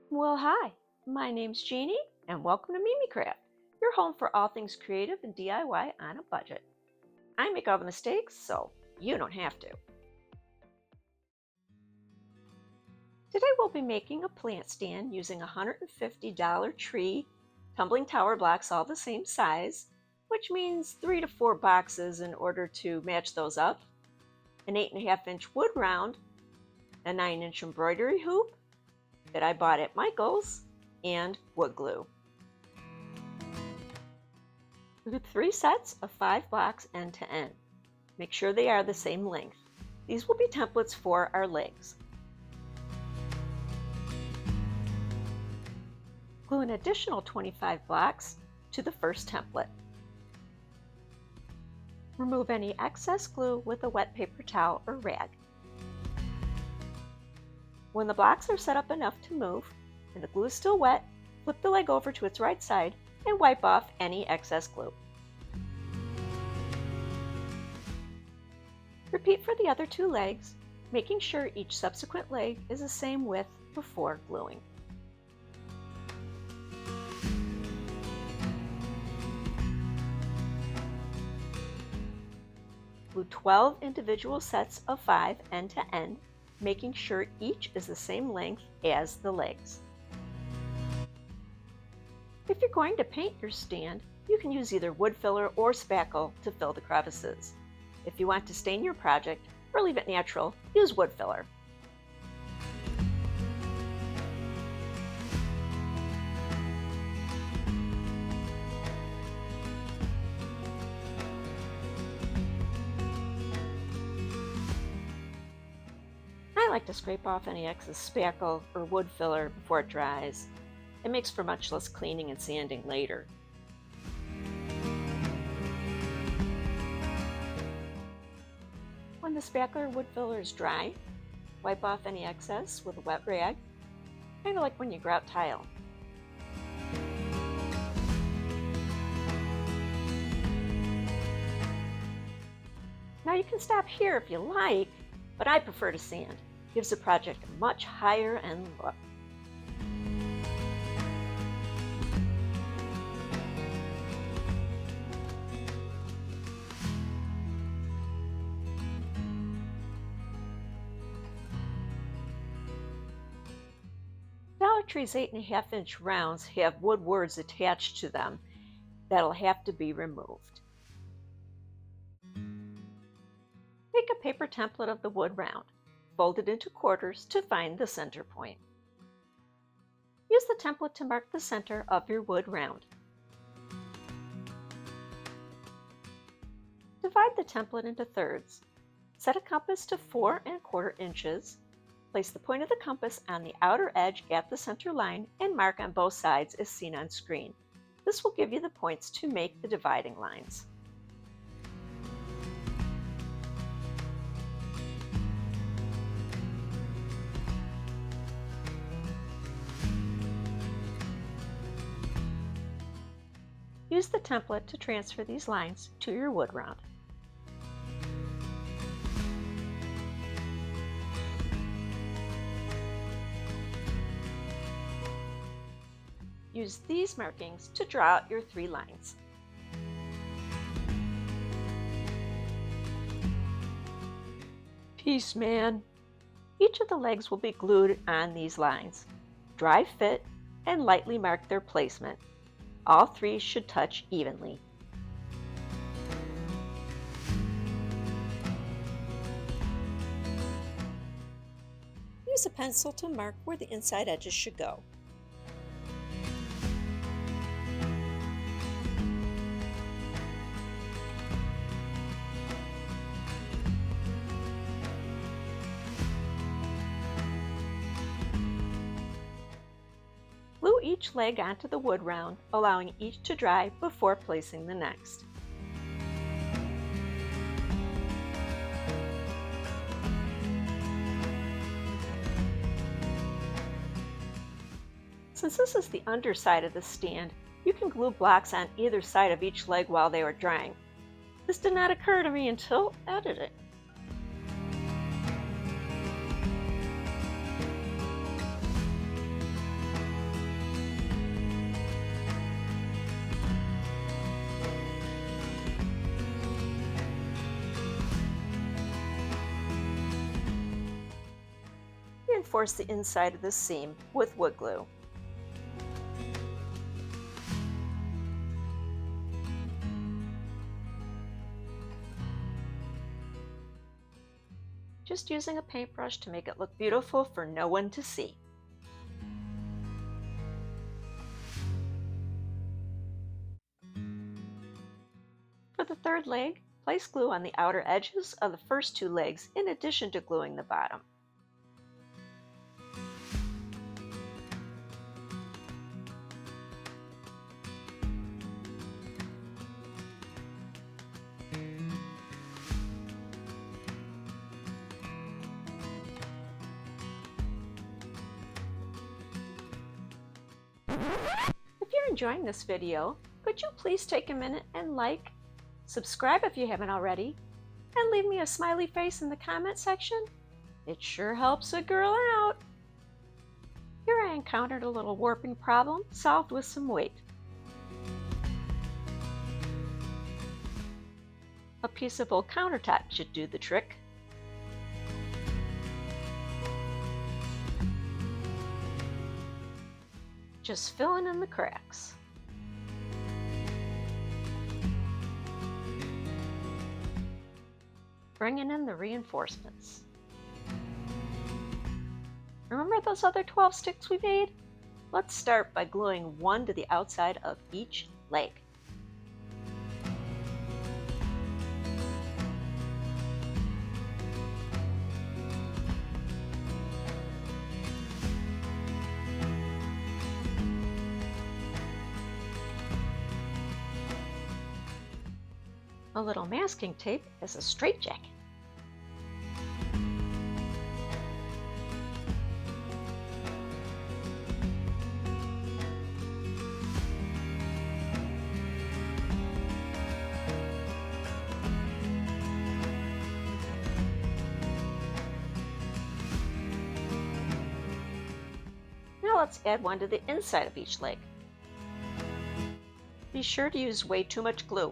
Well, hi, my name's Jeannie, and welcome to Mimicraft, your home for all things creative and DIY on a budget. I make all the mistakes, so you don't have to. Today we'll be making a plant stand using $150 tree tumbling tower blocks all the same size, which means 3 to 4 boxes in order to match those up, an 8.5-inch wood round, a 9-inch embroidery hoop that I bought at Michael's, and wood glue. Glue 3 sets of 5 blocks end to end. Make sure they are the same length. These will be templates for our legs. Glue an additional 25 blocks to the first template. Remove any excess glue with a wet paper towel or rag. When the blocks are set up enough to move and the glue is still wet, flip the leg over to its right side and wipe off any excess glue. Repeat for the other 2 legs, making sure each subsequent leg is the same width before gluing. Glue 12 individual sets of 5 end to end, making sure each is the same length as the legs. If you're going to paint your stand, you can use either wood filler or spackle to fill the crevices. If you want to stain your project or leave it natural, use wood filler. I like to scrape off any excess spackle or wood filler before it dries. It makes for much less cleaning and sanding later. When the spackle or wood filler is dry, wipe off any excess with a wet rag, kind of like when you grout tile. Now you can stop here if you like, but I prefer to sand. It gives the project a much higher end look. Dollar Tree's 8.5-inch rounds have wood words attached to them that'll have to be removed. Make a paper template of the wood round. Fold it into quarters to find the center point. Use the template to mark the center of your wood round. Divide the template into thirds. Set a compass to 4¼ inches. Place the point of the compass on the outer edge at the center line and mark on both sides as seen on screen. This will give you the points to make the dividing lines. Use the template to transfer these lines to your wood round. Use these markings to draw out your 3 lines. Peace, man! Each of the legs will be glued on these lines. Dry fit and lightly mark their placement. All 3 should touch evenly. Use a pencil to mark where the inside edges should go. Glue each leg onto the wood round, allowing each to dry before placing the next. Since this is the underside of the stand, you can glue blocks on either side of each leg while they are drying. This did not occur to me until editing. reinforce the inside of the seam with wood glue. Just using a paintbrush to make it look beautiful for no one to see. For the third leg, place glue on the outer edges of the first two legs in addition to gluing the bottom. If you're enjoying this video, could you please take a minute and like, subscribe if you haven't already, and leave me a smiley face in the comment section? It sure helps a girl out. Here I encountered a little warping problem solved with some weight. A piece of old countertop should do the trick. Just filling in the cracks. Bringing in the reinforcements. Remember those other 12 sticks we made? Let's start by gluing one to the outside of each leg. A little masking tape as a straitjacket. Now let's add one to the inside of each leg. Be sure to use way too much glue.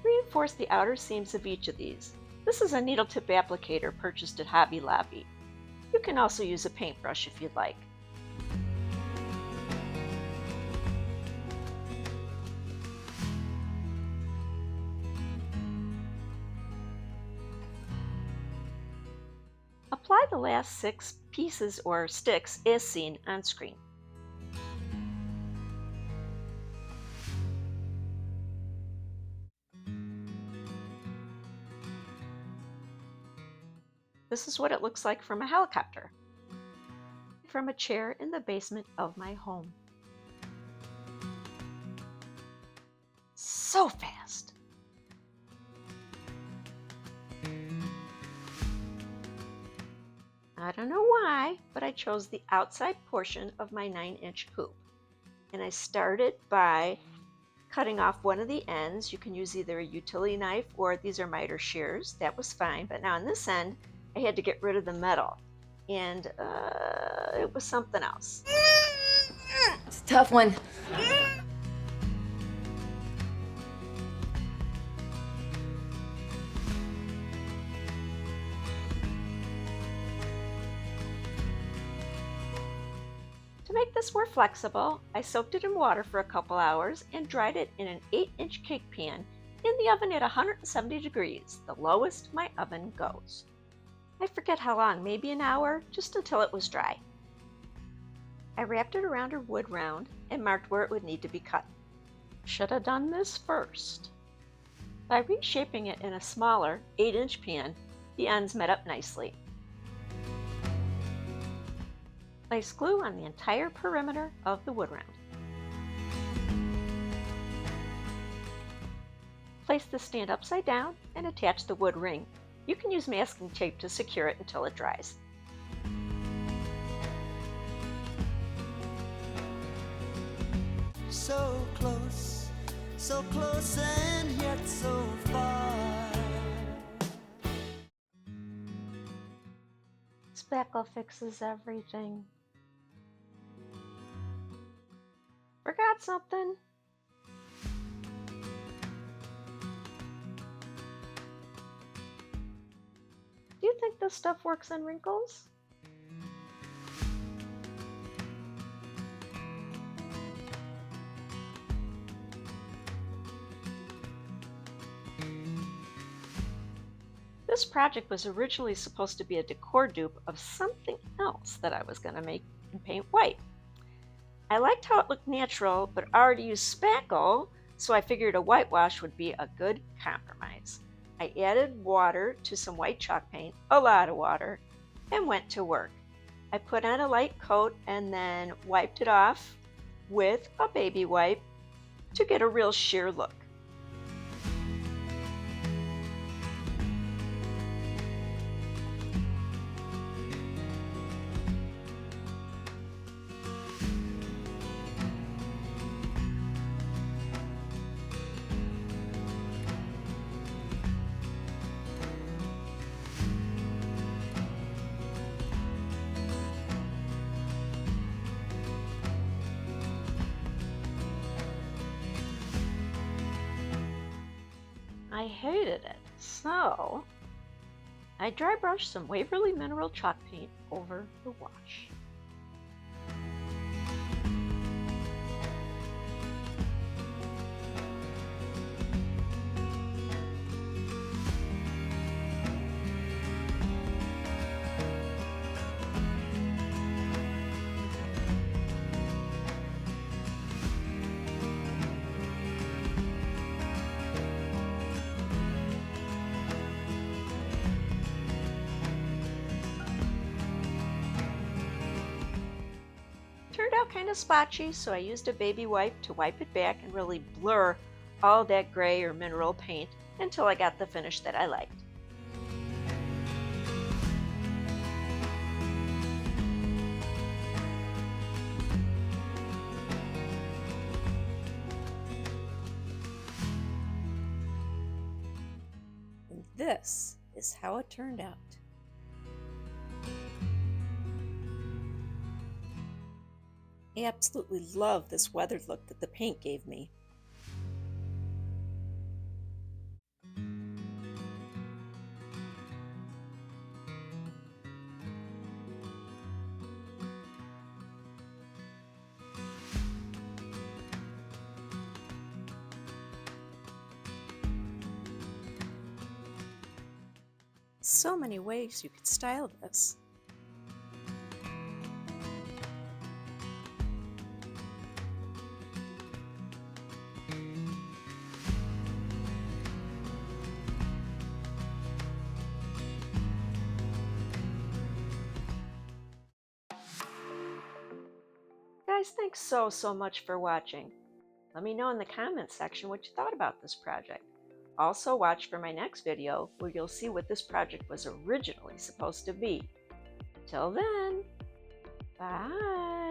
Reinforce the outer seams of each of these. This is a needle tip applicator purchased at Hobby Lobby. You can also use a paintbrush if you'd like. Apply the last 6 pieces or sticks as seen on screen. This is what it looks like from a helicopter, from a chair in the basement of my home. So fast! I don't know why, but I chose the outside portion of my 9-inch hoop. And I started by cutting off one of the ends. You can use either a utility knife or these are miter shears. That was fine, but now on this end, I had to get rid of the metal, and it was something else. It's a tough one. To make this more flexible, I soaked it in water for a couple hours and dried it in an 8-inch cake pan in the oven at 170 degrees, the lowest my oven goes. I forget how long, maybe an hour, just until it was dry. I wrapped it around a wood round and marked where it would need to be cut. Should have done this first. By reshaping it in a smaller 8-inch pan, the ends met up nicely. Place glue on the entire perimeter of the wood round. Place the stand upside down and attach the wood ring. You can use masking tape to secure it until it dries. So close and yet so far. Spackle fixes everything. Forgot something. Do you think this stuff works on wrinkles? This project was originally supposed to be a decor dupe of something else that I was going to make and paint white. I liked how it looked natural, but already used spackle, so I figured a whitewash would be a good compromise. I added water to some white chalk paint, a lot of water, and went to work. I put on a light coat and then wiped it off with a baby wipe to get a real sheer look. I hated it, so I dry brushed some Waverly Mineral chalk paint over the wash. Turned out kind of splotchy, so I used a baby wipe to wipe it back and really blur all that gray or mineral paint until I got the finish that I liked. And this is how it turned out. I absolutely love this weathered look that the paint gave me. So many ways you could style this. Guys, thanks so much for watching. Let me know in the comments section what you thought about this project. Also watch for my next video where you'll see what this project was originally supposed to be. Till then, bye!